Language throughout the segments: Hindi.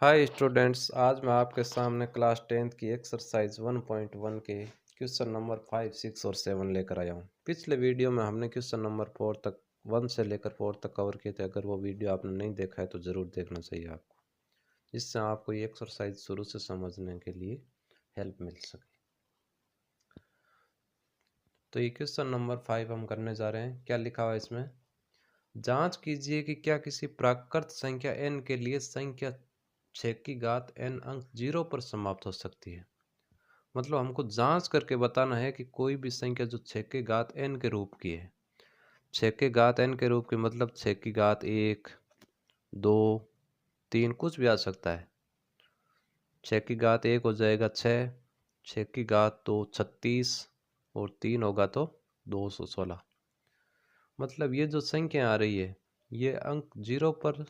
हाय स्टूडेंट्स, आज मैं आपके सामने क्लास 10th की एक्सरसाइज 1.1 के क्वेश्चन नंबर 5, 6 और 7 लेकर आया हूँ। पिछले वीडियो में हमने क्वेश्चन नंबर 4 तक 1 से लेकर 4 तक कवर किए थे। अगर वो वीडियो आपने नहीं देखा है तो ज़रूर देखना चाहिए आपको, जिससे आपको ये एक्सरसाइज शुरू से समझने के लिए हेल्प मिल सके। तो ये क्वेश्चन नंबर 5 हम करने जा रहे हैं। क्या लिखा हुआ है इसमें? जांच कीजिए कि क्या किसी प्राकृत संख्या n के लिए संख्या 6 की घात n अंक 0 पर समाप्त हो सकती है। मतलब हमको जांच करके बताना है कि कोई भी संख्या जो 6 की घात n के रूप की है, 6 की घात n के रूप की मतलब 6 की घात 1, 2, 3 कुछ भी आ सकता है। 6 की घात 1 हो जाएगा 6, 6 की घात 2 36 और 3 होगा तो 216। मतलब ये जो संख्या आ रही है ये अंक 0 पर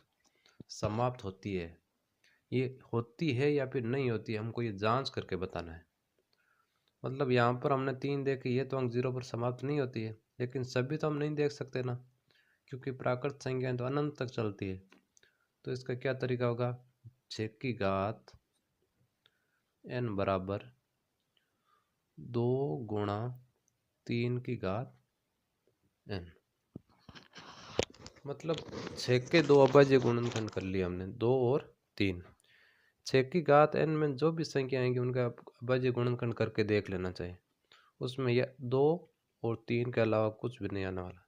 समाप्त होती है। ये होती है या फिर नहीं होती है, हमको ये जांच करके बताना है। मतलब यहाँ पर हमने 3 देखी, ये तो अंक 0 पर समाप्त नहीं होती है, लेकिन सभी तो हम नहीं देख सकते ना, क्योंकि प्राकृत संख्याएं तो अनंत तक चलती है। तो इसका क्या तरीका होगा? 6 की घात n बराबर 2 गुणा 3 की घात n। मतलब 6 के दो अभाज्य गुणनखंड कर लिए हमने, 2 और 3। 6 की घात n में जो भी संख्या आएंगी उनका अभाज्य गुणनखंड करके देख लेना चाहिए। उसमें यह 2 और 3 के अलावा कुछ भी नहीं आने वाला।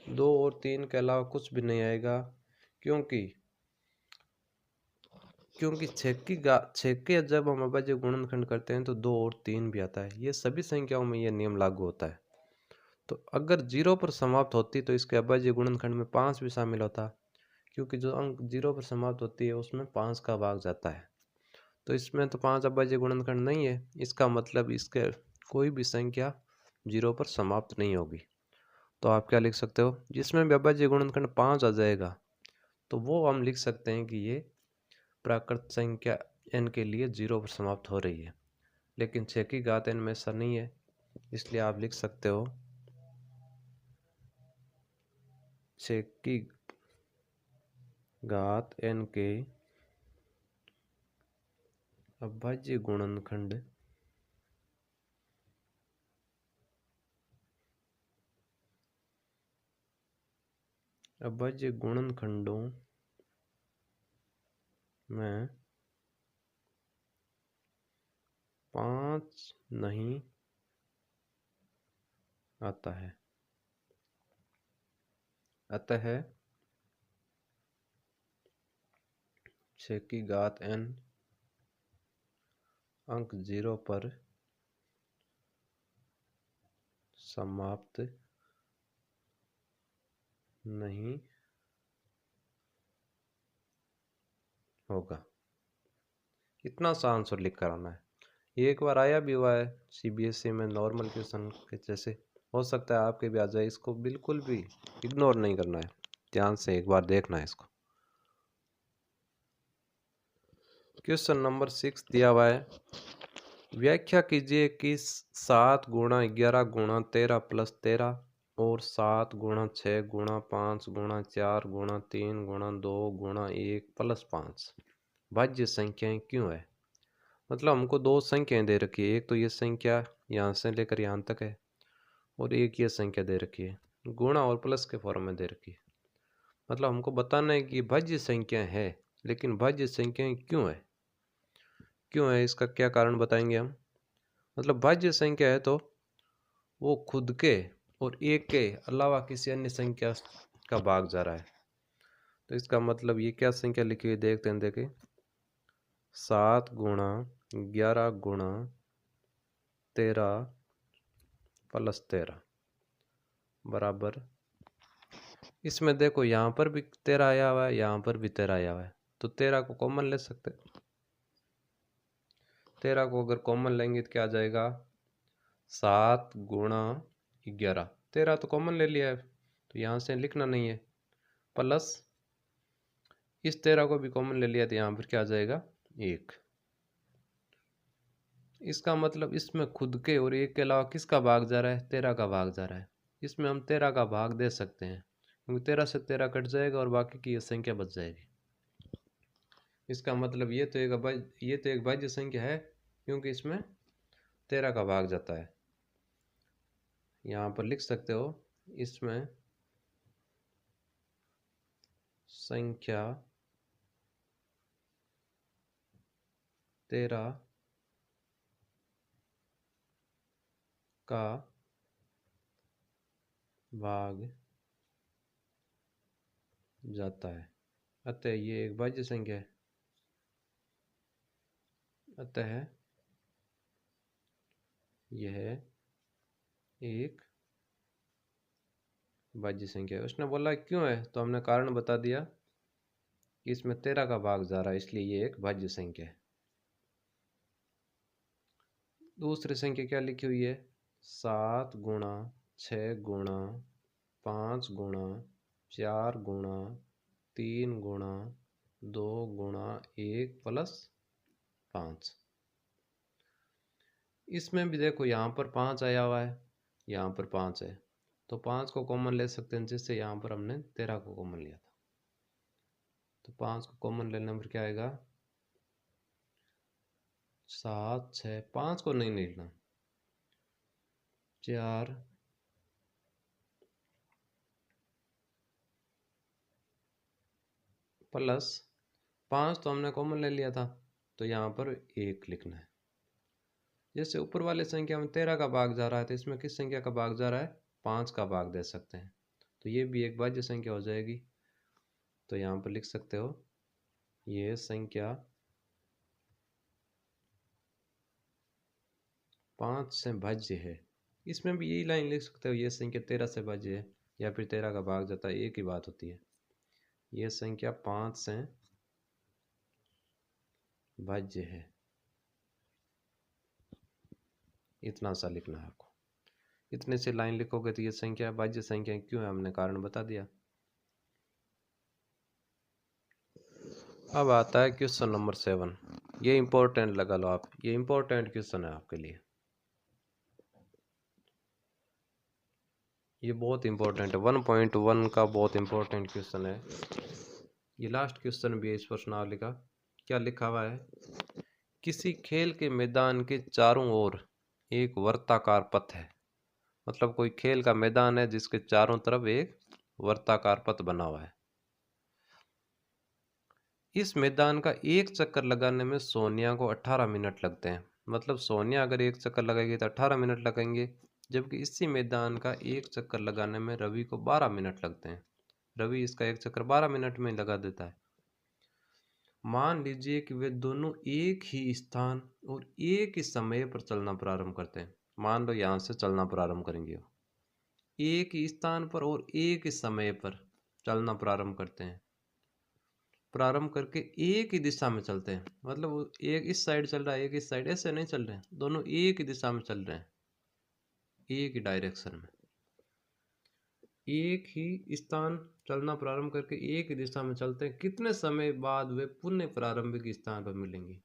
2 और 3 के अलावा कुछ भी नहीं आएगा, क्योंकि 6 के जब हम अभाज्य गुणनखंड करते हैं तो 2 और 3 भी आता है। ये सभी संख्याओं में यह नियम लागू होता है। तो अगर 0 पर समाप्त होती तो इसके अभाज्य गुणनखंड में 5 भी शामिल होता, क्योंकि जो अंक 0 पर समाप्त होती है उसमें 5 का भाग जाता है। तो इसमें तो 5 अभाज्य गुणनखंड नहीं है, इसका मतलब इसके कोई भी संख्या 0 पर समाप्त नहीं होगी। तो आप क्या लिख सकते हो? जिसमें भी अभाज्य गुणनखंड 5 आ जाएगा तो वो हम लिख सकते हैं कि ये प्राकृत संख्या n के लिए 0 पर समाप्त हो रही है। लेकिन 6 की घात n में ऐसा नहीं है, इसलिए आप लिख सकते हो 6 की घात n के अभाज्य गुणनखंड अभाज्य गुणनखंडों में 5 नहीं आता है। अतः 6 की घात n अंक 0 पर समाप्त नहीं होगा। इतना सा आंसर लिख कर आना है। ये एक बार आया भी हुआ है सीबीएसई में, नॉर्मल क्वेश्चन के जैसे। हो सकता है आपके भी आ जाए, इसको बिल्कुल भी इग्नोर नहीं करना है, ध्यान से एक बार देखना है इसको। क्वेश्चन नंबर 6 दिया हुआ है, व्याख्या कीजिए कि 7 गुणा 11 गुणा 13 प्लस 13 और 7 गुणा 6 गुणा 5 गुणा 4 गुणा 3 गुणा 2 गुणा 1 प्लस 5 भाज्य संख्याएं क्यों है। मतलब हमको दो संख्याएं दे रखी है, एक तो ये संख्या यहाँ से लेकर यहाँ तक है और एक ये संख्या दे रखी है, गुणा और प्लस के फॉर्म में दे रखी है। मतलब हमको बताना है कि ये भाज्य संख्या है, लेकिन भाज्य संख्याएं क्यों है, क्यों है इसका क्या कारण बताएंगे हम। मतलब भाज्य संख्या है तो वो खुद के और एक के अलावा किसी अन्य संख्या का भाग जा रहा है। तो इसका मतलब ये क्या संख्या लिखी हुई देखते हैं, देखें 7 गुणा 11 गुणा 13 प्लस 13 बराबर, इसमें देखो यहाँ पर भी 13 आया हुआ है, यहाँ पर भी 13 आया हुआ है, तो 13 को कॉमन ले सकते। 13 को अगर कॉमन लेंगे तो क्या आ जाएगा 7 गुणा 11। 13 तो कॉमन ले लिया है तो यहाँ से लिखना नहीं है, प्लस इस 13 को भी कॉमन ले लिया तो यहाँ पर क्या आ जाएगा 1। इसका मतलब इसमें खुद के और एक के अलावा किसका भाग जा रहा है, 13 का भाग जा रहा है। इसमें हम 13 का भाग दे सकते हैं, क्योंकि 13 से 13 कट जाएगा और बाकी की ये संख्या बच जाएगी। इसका मतलब ये तो एक भाज्य संख्या है, क्योंकि इसमें 13 का भाग जाता है। यहाँ पर लिख सकते हो, इसमें संख्या 13 का भाग जाता है, अतः ये एक भाज्य संख्या है। अतः यह एक भाज्य संख्या है। उसने बोला क्यों है, तो हमने कारण बता दिया कि इसमें 13 का भाग जा रहा है, इसलिए ये एक भाज्य संख्या है। दूसरी संख्या क्या लिखी हुई है, 7 गुणा 6 गुणा 5 गुणा 4 गुणा 3 गुणा 2 गुणा 1 प्लस 5। इसमें भी देखो यहाँ पर 5 आया हुआ है, यहाँ पर 5 है, तो 5 को कॉमन ले सकते हैं, जिससे यहाँ पर हमने 13 को कॉमन लिया था। तो 5 को कॉमन लेने पर क्या आएगा, 7 6, 5 को नहीं लेना, 4 प्लस 5 तो हमने कॉमन ले लिया था, तो यहाँ पर 1 लिखना है। जैसे ऊपर वाले संख्या में 13 का भाग जा रहा है, तो इसमें किस संख्या का भाग जा रहा है, 5 का भाग दे सकते हैं, तो ये भी एक भाज्य संख्या हो जाएगी। तो यहाँ पर लिख सकते हो, ये संख्या 5 से भाज्य है। इसमें भी यही लाइन लिख सकते हो, ये संख्या 13 से भाज्य है, या फिर 13 का भाग जाता है, एक ही बात होती है। ये संख्या 5 से भाज्य है, इतना सा लिखना है आपको। इतने से लाइन लिखोगे तो ये संख्या भाज्य संख्या क्यों है, हमने कारण बता दिया। अब आता है क्वेश्चन नंबर 7। ये इंपॉर्टेंट लगा लो आप, ये इंपॉर्टेंट क्वेश्चन है आपके लिए, ये बहुत इंपॉर्टेंट है। 1.1 का बहुत इंपॉर्टेंट क्वेश्चन है। ये लास्ट क्वेश्चन भी है इस प्रश्नावली का। क्या लिखा हुआ है, किसी खेल के मैदान के चारों ओर एक वर्ताकार पथ है। मतलब कोई खेल का मैदान है जिसके चारों तरफ एक वर्ताकार पथ बना हुआ है। इस मैदान का एक चक्कर लगाने में सोनिया को 18 मिनट लगते हैं। मतलब सोनिया अगर एक चक्कर लगाएगी तो 18 मिनट लगेंगे, जबकि इसी मैदान का एक चक्कर लगाने में रवि को 12 मिनट लगते हैं। रवि इसका एक चक्कर 12 मिनट में लगा देता है। मान लीजिए कि वे दोनों एक ही स्थान और एक ही समय पर चलना प्रारंभ करते हैं। मान लो यहाँ से चलना प्रारंभ करेंगे, एक ही स्थान पर और एक ही समय पर चलना प्रारंभ करते हैं। प्रारंभ करके एक ही दिशा में चलते हैं, मतलब वो एक इस साइड चल रहा है, एक इस साइड, ऐसे नहीं चल रहे हैं, दोनों एक ही दिशा में चल रहे हैं, एक ही डायरेक्शन में। एक ही स्थान चलना प्रारंभ करके एक ही दिशा में चलते हैं, कितने समय बाद वे पुनः प्रारंभिक स्थान पर मिलेंगे।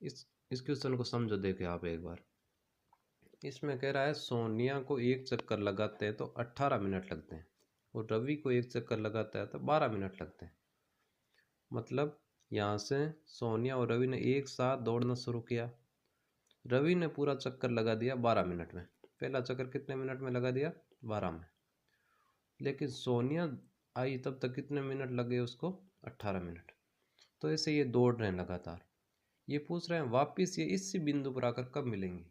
इस क्वेश्चन को समझो, देखे आप एक बार। इसमें कह रहा है सोनिया को एक चक्कर लगाते हैं तो 18 मिनट लगते हैं, और रवि को एक चक्कर लगाता है तो 12 मिनट लगते हैं। मतलब यहाँ से सोनिया और रवि ने एक साथ दौड़ना शुरू किया। रवि ने पूरा चक्कर लगा दिया 12 मिनट में। पहला चक्कर कितने मिनट में लगा दिया, 12 में। लेकिन सोनिया आई तब तक कितने मिनट लगे उसको, 18 मिनट। तो ऐसे ये दौड़ रहे हैं लगातार। ये पूछ रहे हैं वापिस ये इसी बिंदु पर आकर कब मिलेंगे।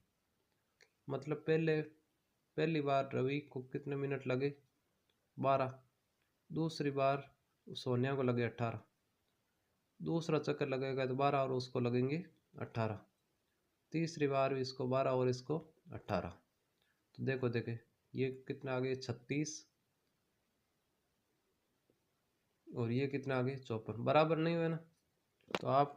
मतलब पहली बार रवि को कितने मिनट लगे, 12। दूसरी बार सोनिया को लगे 18। दूसरा चक्कर लगेगा तो 12 और उसको लगेंगे 18। तीसरी बार भी इसको 12 और इसको 18। तो देखो देखे ये कितना आगे, 36, और ये कितना आगे, 54। बराबर नहीं हुए ना। तो आप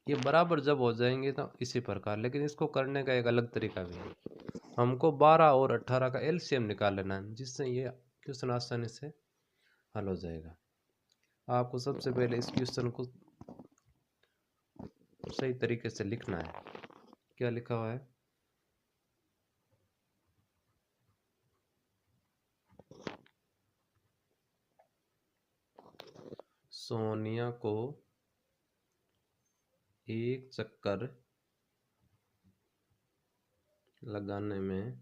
ये बराबर जब हो जाएंगे तो इसी प्रकार, लेकिन इसको करने का एक अलग तरीका भी है। हमको 12 और 18 का एलसीएम निकाल लेना है, जिससे ये क्वेश्चन आसानी से हल हो जाएगा। आपको सबसे पहले इस क्वेश्चन को सही तरीके से लिखना है। क्या लिखा हुआ है, सोनिया को एक चक्कर लगाने में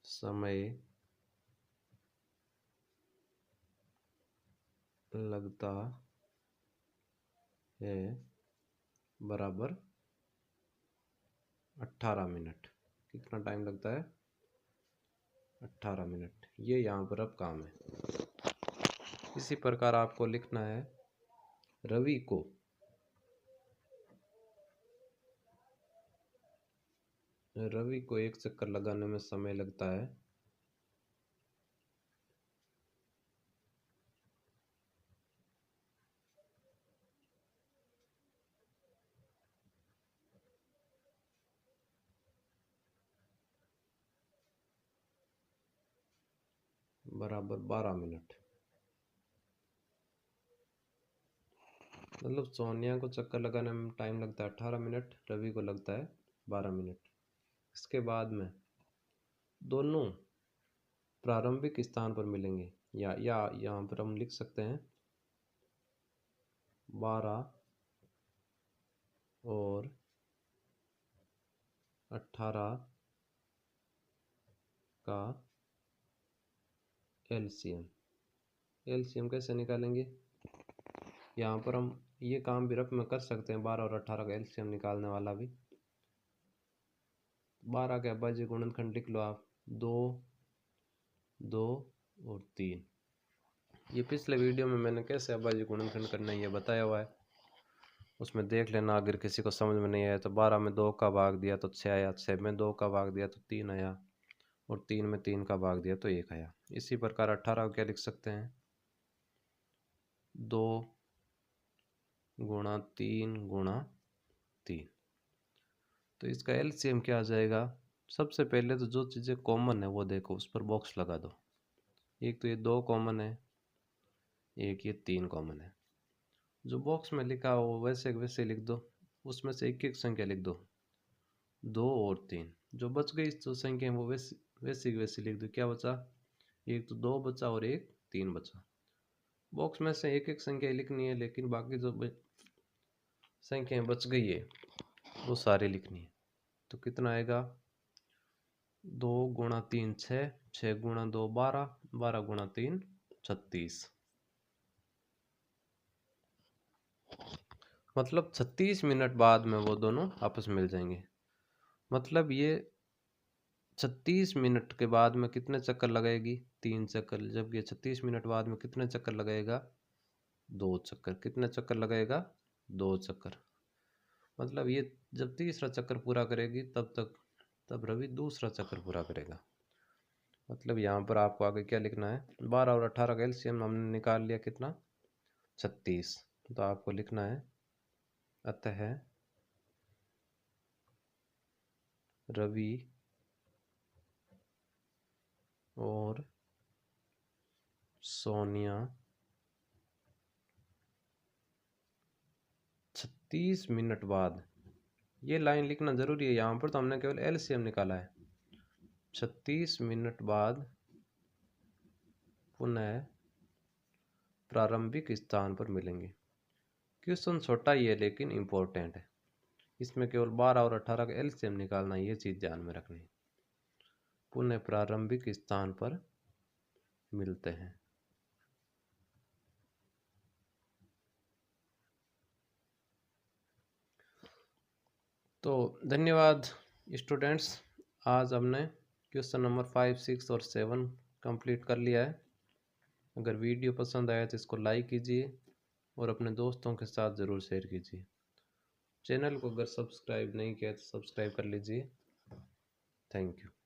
समय लगता है बराबर 18 मिनट। कितना टाइम लगता है? 18 मिनट। ये यहाँ पर अब काम है। इसी प्रकार आपको लिखना है रवि को एक चक्कर लगाने में समय लगता है बराबर 12 मिनट। मतलब सोनिया को चक्कर लगाने में टाइम लगता है 18 मिनट, रवि को लगता है 12 मिनट। इसके बाद में दोनों प्रारंभिक स्थान पर मिलेंगे, या यहाँ पर हम लिख सकते हैं 12 और 18 का एलसीएम कैसे निकालेंगे? यहाँ पर हम ये काम भी रफ में कर सकते हैं, 12 और 18 का एलसीएम निकालने वाला भी। 12 के अभाज्य गुणनखंड लिख लो आप, 2, 2 और 3। ये पिछले वीडियो में मैंने कैसे अभाज्य गुणनखंड करना है ये बताया हुआ है, उसमें देख लेना। अगर किसी को समझ में नहीं आया तो 12 में 2 का भाग दिया तो 6 आया, 6 में 2 का भाग दिया तो 3 आया, और 3 में 3 का भाग दिया तो 1 आया। इसी प्रकार 18 को क्या लिख सकते हैं? 2 गुणा 3 गुणा 3। तो इसका एलसीएम क्या आ जाएगा? सबसे पहले तो जो चीज़ें कॉमन है वो देखो, उस पर बॉक्स लगा दो। एक तो ये 2 कॉमन है, एक ये 3 कॉमन है। जो बॉक्स में लिखा हो वैसे वैसे लिख दो, उसमें से एक एक संख्या लिख दो, 2 और 3। जो बच गई जो संख्या है वो वैसी वैसी लिख दो। क्या बचा? एक तो 2 बचा और एक 3 बचा। बॉक्स में से एक एक संख्या लिखनी है, लेकिन बाकी जो संख्याएं बच गई है वो सारी लिखनी है। तो कितना आएगा? 2 गुणा 3 6, 6 गुणा 2 12, 12 गुणा 3 36। मतलब 36 मिनट बाद में वो दोनों आपस में मिल जाएंगे। मतलब ये 36 मिनट के बाद में कितने चक्कर लगाएगी? 3 चक्कर। जब ये 36 मिनट बाद में कितने चक्कर लगाएगा? 2 चक्कर। कितने चक्कर लगाएगा? 2 चक्कर। मतलब ये जब तीसरा चक्कर पूरा करेगी तब रवि दूसरा चक्कर पूरा करेगा। मतलब यहाँ पर आपको आगे क्या लिखना है? 12 और 18 का एलसीएम हमने निकाल लिया, कितना? 36। तो आपको लिखना है अतः रवि और सोनिया 36 मिनट बाद, ये लाइन लिखना जरूरी है। यहाँ पर तो हमने केवल एलसीएम निकाला है। 36 मिनट बाद पुनः प्रारंभिक स्थान पर मिलेंगे। क्वेश्चन छोटा ही है लेकिन इम्पोर्टेंट है। इसमें केवल 12 और 18 का एलसीएम निकालना, ये चीज़ ध्यान में रखनी। पुनः प्रारंभिक स्थान पर मिलते हैं। तो धन्यवाद स्टूडेंट्स, आज हमने क्वेश्चन नंबर 5, 6 और 7 कंप्लीट कर लिया है। अगर वीडियो पसंद आया तो इसको लाइक कीजिए और अपने दोस्तों के साथ ज़रूर शेयर कीजिए। चैनल को अगर सब्सक्राइब नहीं किया तो सब्सक्राइब कर लीजिए। Thank you.